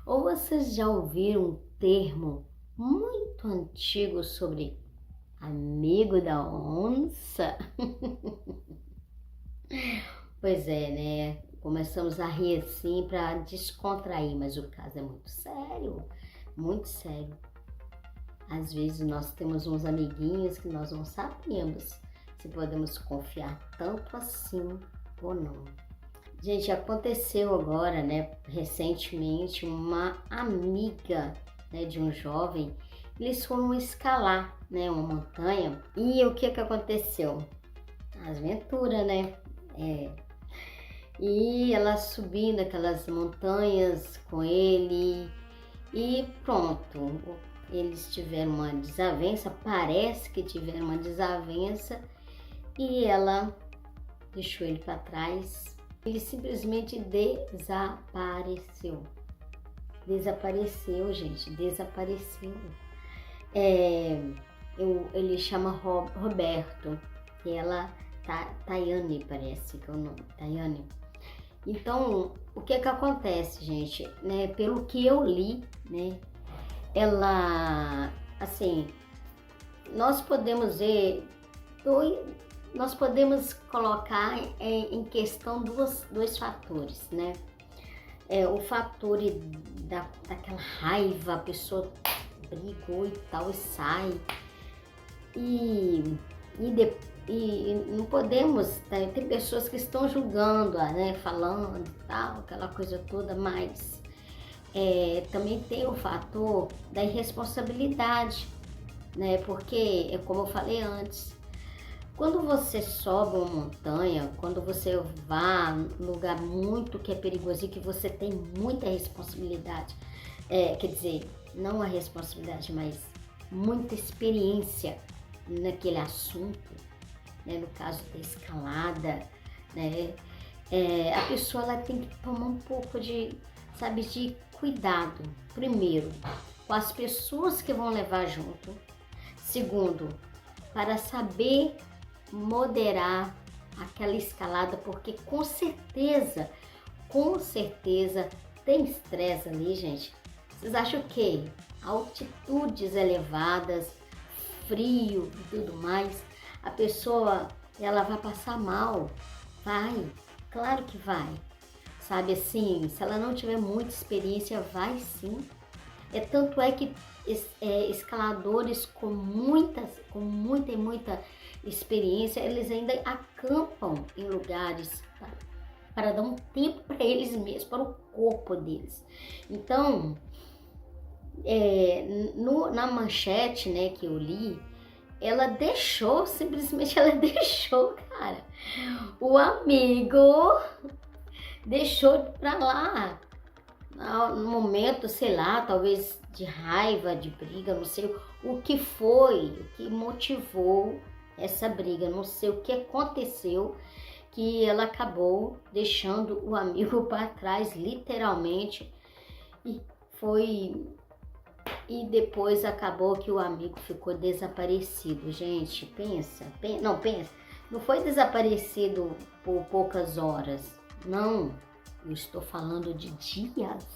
Ou vocês já ouviram um termo muito antigo sobre amigo da onça? Pois é, né? Começamos a rir assim para descontrair, mas o caso é muito sério, muito sério. Às vezes nós temos uns amiguinhos que nós não sabemos se podemos confiar tanto assim ou não. Gente, aconteceu agora, né, recentemente, uma amiga, né, de um jovem, eles foram escalar, né, uma montanha, e o que aconteceu? Aventura, né? E ela subindo aquelas montanhas com ele, e pronto, eles tiveram uma desavença, parece que tiveram uma desavença, e ela deixou ele para trás. Ele simplesmente desapareceu. Desapareceu, gente, desapareceu. Ele chama Roberto, e ela, Tayane, parece que é o nome, Tayane. Então, o que acontece, gente, né? Pelo que eu li, né? Ela, assim, nós podemos ver nós podemos colocar em questão dois fatores, né? O fator daquela raiva, a pessoa brigou e tal e sai. E não podemos, tem pessoas que estão julgando, né? Falando e tal, aquela coisa toda, mas também tem o fator da irresponsabilidade, né? Porque, como eu falei antes, quando você sobe uma montanha, quando você vá num lugar muito que é perigoso e que você tem muita responsabilidade, quer dizer, não a responsabilidade, mas muita experiência naquele assunto, né, no caso da escalada, né, a pessoa ela tem que tomar um pouco de cuidado, primeiro, com as pessoas que vão levar junto, segundo, para saber moderar aquela escalada, porque com certeza tem estresse ali, gente. Vocês acham o quê? Altitudes elevadas, frio e tudo mais, a pessoa ela vai passar mal, vai, claro que vai, sabe assim, se ela não tiver muita experiência, vai sim. Tanto é que escaladores com muita experiência, eles ainda acampam em lugares para dar um tempo para eles mesmos, para o corpo deles. Então, na manchete, né, que eu li, simplesmente ela deixou, cara, o amigo deixou pra lá, no momento, sei lá, talvez de raiva, de briga, não sei o que foi, o que motivou essa briga, não sei o que aconteceu, que ela acabou deixando o amigo para trás, literalmente, e depois acabou que o amigo ficou desaparecido. Gente, pensa, não foi desaparecido por poucas horas, não, eu estou falando de dias.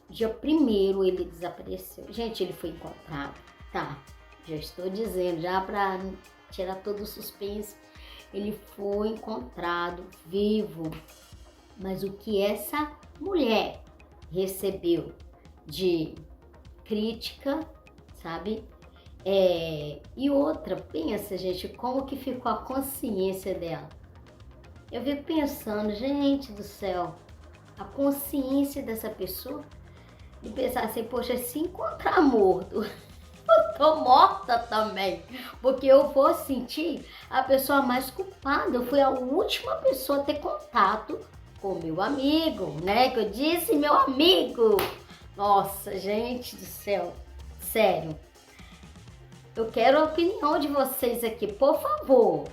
Dia 1º ele desapareceu. Gente, ele foi encontrado, tá, já estou dizendo, já para tirar todo o suspense, ele foi encontrado vivo, mas o que essa mulher recebeu de crítica, sabe? E outra, pensa, gente, como que ficou a consciência dela. Eu fico pensando, gente do céu, a consciência dessa pessoa de pensar assim, poxa, se encontrar morto, eu tô morta também, porque eu vou sentir a pessoa mais culpada. Eu fui a última pessoa a ter contato com meu amigo, né? Que eu disse, meu amigo. Nossa, gente do céu, sério. Eu quero a opinião de vocês aqui, por favor,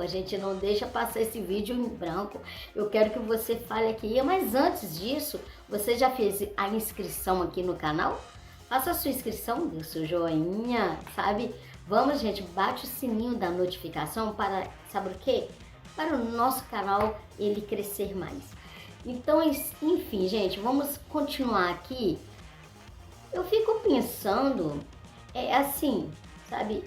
a gente não deixa passar esse vídeo em branco. Eu quero que você fale aqui, mas antes disso, você já fez a inscrição aqui no canal? Faça a sua inscrição, dê o seu joinha, sabe? Vamos, gente, bate o sininho da notificação para, sabe o quê? Para o nosso canal ele crescer mais. Então, enfim, gente, vamos continuar aqui. Eu fico pensando, assim, sabe,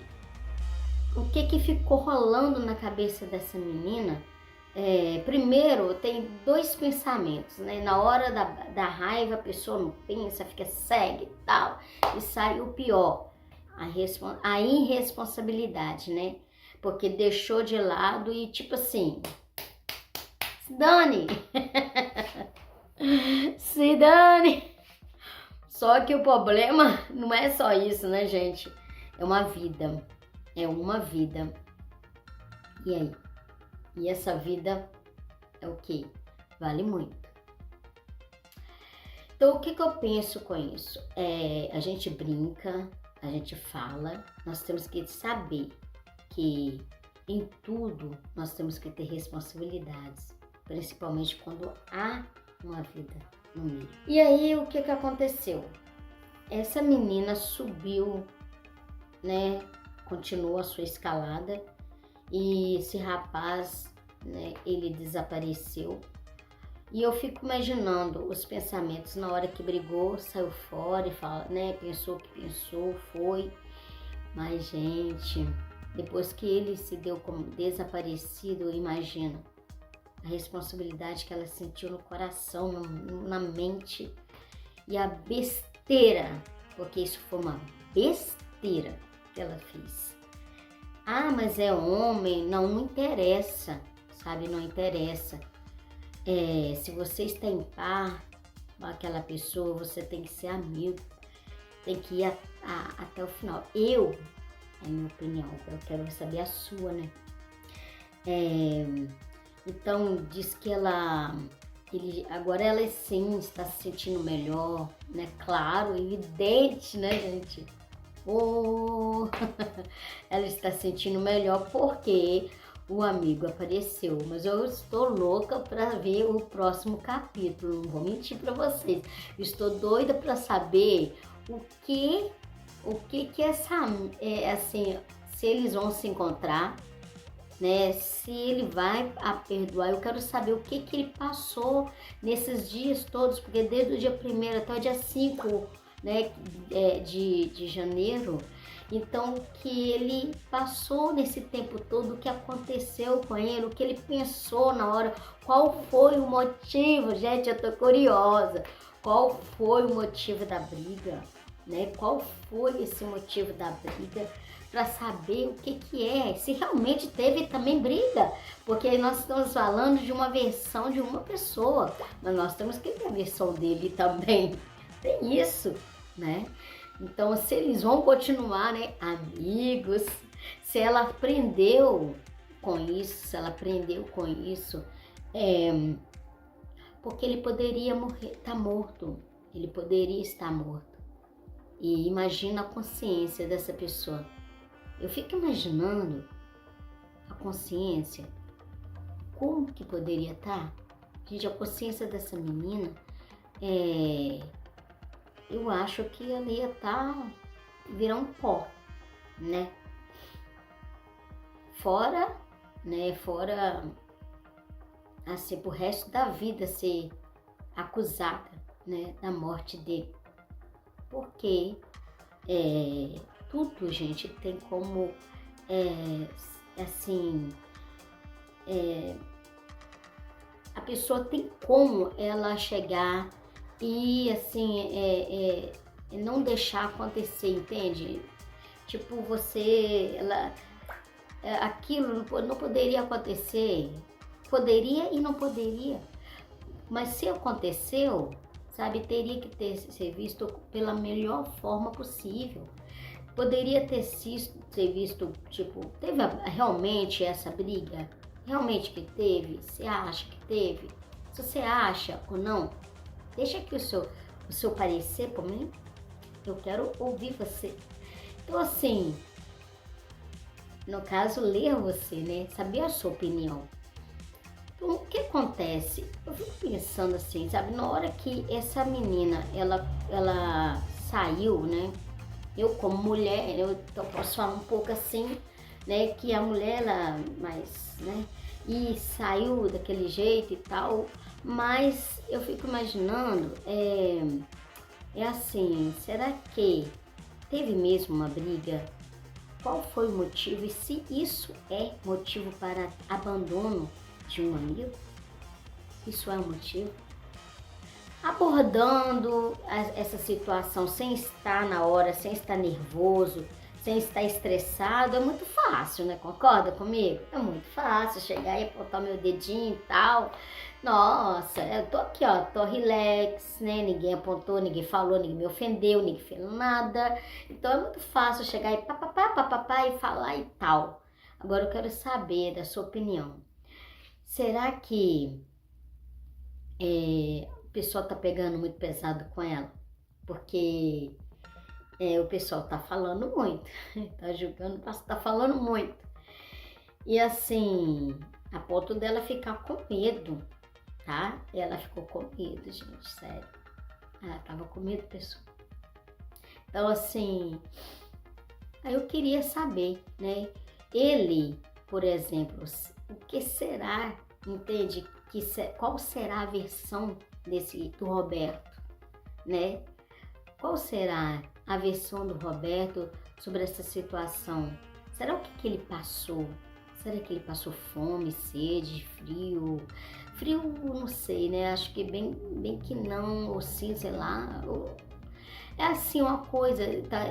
o que ficou rolando na cabeça dessa menina. Primeiro, tem dois pensamentos, né? Na hora da raiva, a pessoa não pensa, fica cega e tal, e sai o pior, a irresponsabilidade, né? Porque deixou de lado e tipo assim, se dane, se dane. Só que o problema não é só isso, né, gente? É uma vida, é uma vida. E aí? E essa vida é o que? Vale muito. Então, o que eu penso com isso? A gente brinca, a gente fala, nós temos que saber que em tudo nós temos que ter responsabilidades, principalmente quando há uma vida no meio. E aí, o que aconteceu? Essa menina subiu, né? Continuou a sua escalada e esse rapaz, né? Ele desapareceu. E eu fico imaginando os pensamentos na hora que brigou, saiu fora e fala, né? Pensou o que pensou, foi. Mas, gente, depois que ele se deu como desaparecido, imagina a responsabilidade que ela sentiu no coração, na mente e a besteira, porque isso foi uma besteira que ela fez. Ah, mas é homem, não interessa, sabe? Não interessa. Se você está em par com aquela pessoa, você tem que ser amigo, tem que ir até o final. É minha opinião, eu quero saber a sua, né? Então, diz que agora ela sim está se sentindo melhor, né? Claro, evidente, né, gente? Ela está se sentindo melhor porque o amigo apareceu, mas eu estou louca para ver o próximo capítulo, não vou mentir para vocês. Estou doida para saber o que assim, se eles vão se encontrar, né? Se ele vai a perdoar. Eu quero saber o que ele passou nesses dias todos, porque desde o dia 1º até o dia 5, né, de janeiro. Então, que ele passou nesse tempo todo, o que aconteceu com ele, o que ele pensou na hora, qual foi o motivo, gente, eu tô curiosa, qual foi o motivo da briga, né? Qual foi esse motivo da briga, para saber o que é, se realmente teve também briga, porque nós estamos falando de uma versão de uma pessoa, mas nós temos que ter a versão dele também, tem isso, né? Então, se eles vão continuar, né, amigos, se ela aprendeu com isso, porque ele poderia estar morto, ele poderia estar morto. E imagina a consciência dessa pessoa. Eu fico imaginando a consciência, como que poderia estar? Gente, a consciência dessa menina, eu acho que ela ia virar um pó, né? Fora, assim, pro resto da vida ser acusada, né, da morte dele. Porque tudo, gente, tem como, assim, a pessoa tem como ela chegar e, assim, não deixar acontecer, entende? Tipo, aquilo não poderia acontecer, poderia e não poderia, mas se aconteceu, sabe, teria que ser visto pela melhor forma possível. Poderia ser visto, tipo, teve realmente essa briga? Realmente que teve? Você acha que teve? Se você acha ou não, deixa aqui o seu parecer por mim. Eu quero ouvir você. Então, assim, no caso, ler você, né? Saber a sua opinião. Então, o que acontece? Eu fico pensando assim, sabe? Na hora que essa menina, ela saiu, né? Eu, como mulher, eu posso falar um pouco assim, né? Que a mulher, ela mais, né? E saiu daquele jeito e tal. Mas eu fico imaginando, assim, será que teve mesmo uma briga? Qual foi o motivo e se isso é motivo para abandono de um amigo? Isso é um motivo? Abordando essa situação sem estar na hora, sem estar nervoso, sem estar estressado, é muito fácil, né? Concorda comigo? É muito fácil chegar e apontar meu dedinho e tal. Nossa, eu tô aqui, ó, tô relax, né? Ninguém apontou, ninguém falou, ninguém me ofendeu, ninguém fez nada. Então é muito fácil chegar e papapá e falar e tal. Agora eu quero saber da sua opinião. Será que o pessoal tá pegando muito pesado com ela? Porque o pessoal tá falando muito, tá julgando, tá falando muito. E assim, a ponto dela ficar com medo, tá? Ela ficou com medo, gente, sério. Ela tava com medo, pessoal. Então assim, aí eu queria saber, né? Ele, por exemplo, o que será, entende? Qual será a versão do Roberto, né? Qual será a versão do Roberto sobre essa situação? Será o que ele passou? Será que ele passou fome, sede, frio? Frio, não sei, né? Acho que bem que não, ou sim, sei lá. É assim uma coisa,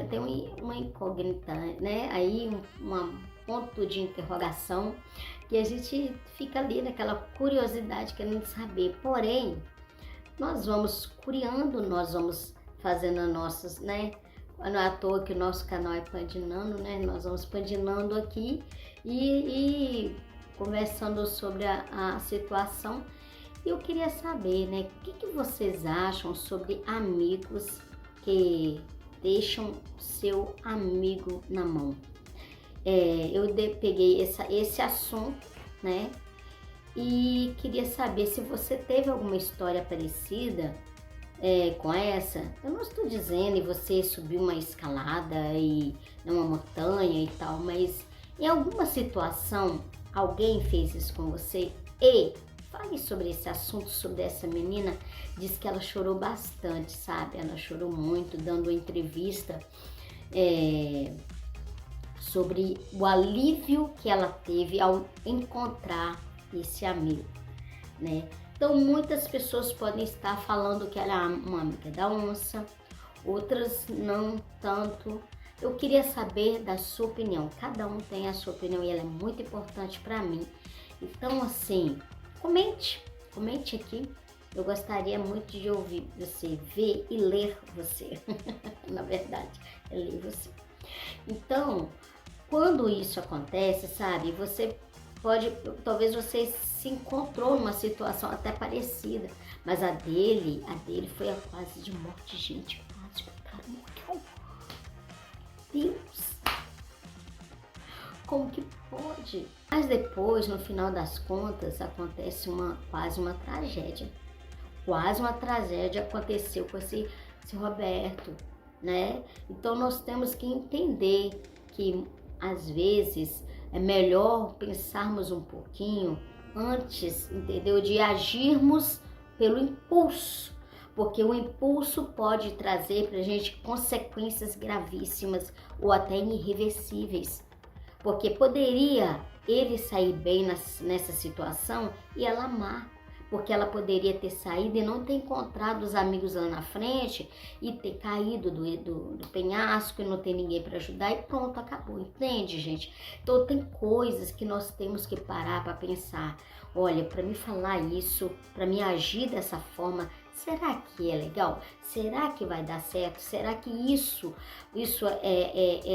tem uma incógnita, né? Aí um ponto de interrogação que a gente fica ali naquela curiosidade querendo saber. Porém, nós vamos curiando, nós vamos fazendo as nossas, né? Não é à toa que o nosso canal é Pandinando, né? Nós vamos pandinando aqui e conversando sobre a situação. E eu queria saber, né? O que vocês acham sobre amigos que deixam seu amigo na mão? Eu peguei esse assunto, né? E queria saber se você teve alguma história parecida com essa. Eu não estou dizendo e você subiu uma escalada e uma montanha e tal, mas em alguma situação alguém fez isso com você? E fale sobre esse assunto, sobre essa menina. Diz que ela chorou bastante, sabe? Ela chorou muito, dando uma entrevista sobre o alívio que ela teve ao encontrar esse amigo, né? Então muitas pessoas podem estar falando que ela é uma amiga da onça, outras não tanto. Eu queria saber da sua opinião. Cada um tem a sua opinião e ela é muito importante para mim. Então assim, comente aqui. Eu gostaria muito de ouvir você, ver e ler você. Na verdade, é ler você. Então, quando isso acontece, sabe, você talvez você se encontrou numa situação até parecida, mas a dele foi a quase de morte, gente, quase, cara, morreu. Deus, como que pode? Mas depois, no final das contas, acontece quase uma tragédia. Quase uma tragédia aconteceu com esse Roberto, né? Então nós temos que entender que às vezes é melhor pensarmos um pouquinho antes, entendeu? De agirmos pelo impulso, porque o impulso pode trazer pra gente consequências gravíssimas ou até irreversíveis, porque poderia ele sair bem nessa situação e ela amar, porque ela poderia ter saído e não ter encontrado os amigos lá na frente e ter caído do penhasco e não ter ninguém para ajudar e pronto, acabou, entende, gente? Então tem coisas que nós temos que parar para pensar. Olha, para me falar isso, para me agir dessa forma, será que é legal? Será que vai dar certo? Será que isso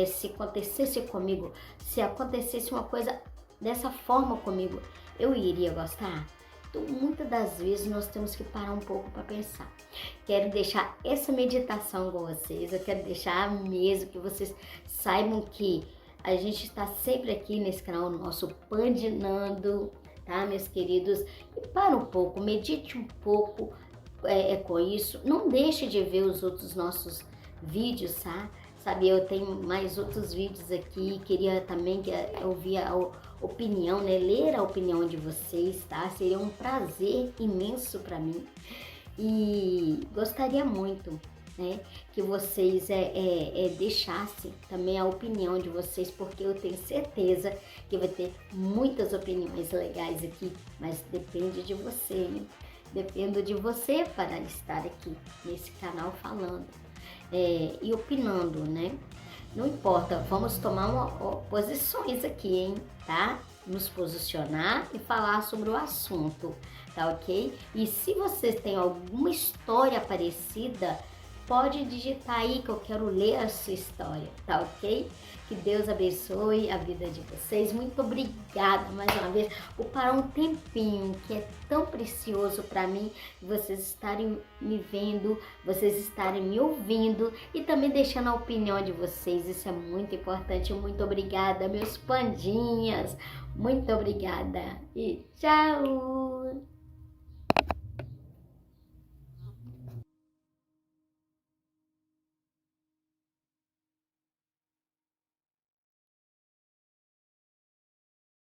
se acontecesse comigo, se acontecesse uma coisa dessa forma comigo, eu iria gostar? Então, muitas das vezes nós temos que parar um pouco para pensar. Quero deixar essa meditação com vocês, eu quero deixar mesmo que vocês saibam que a gente está sempre aqui nesse canal nosso Pandinando, tá, meus queridos? E para um pouco, medite um pouco com isso. Não deixe de ver os outros nossos vídeos, tá? Sabe, eu tenho mais outros vídeos aqui, queria também ouvir opinião, né? Ler a opinião de vocês, tá? Seria um prazer imenso para mim. E gostaria muito, né, que vocês deixassem também a opinião de vocês, porque eu tenho certeza que vai ter muitas opiniões legais aqui, mas depende de você, né? Dependo de você para estar aqui nesse canal falando e opinando, né? Não importa, vamos tomar posições aqui, hein, tá? Nos posicionar e falar sobre o assunto, tá ok? E se vocês têm alguma história parecida, pode digitar aí que eu quero ler a sua história, tá ok? Que Deus abençoe a vida de vocês. Muito obrigada mais uma vez por parar um tempinho que é tão precioso para mim, vocês estarem me vendo, vocês estarem me ouvindo e também deixando a opinião de vocês. Isso é muito importante. Muito obrigada, meus pandinhas. Muito obrigada e tchau!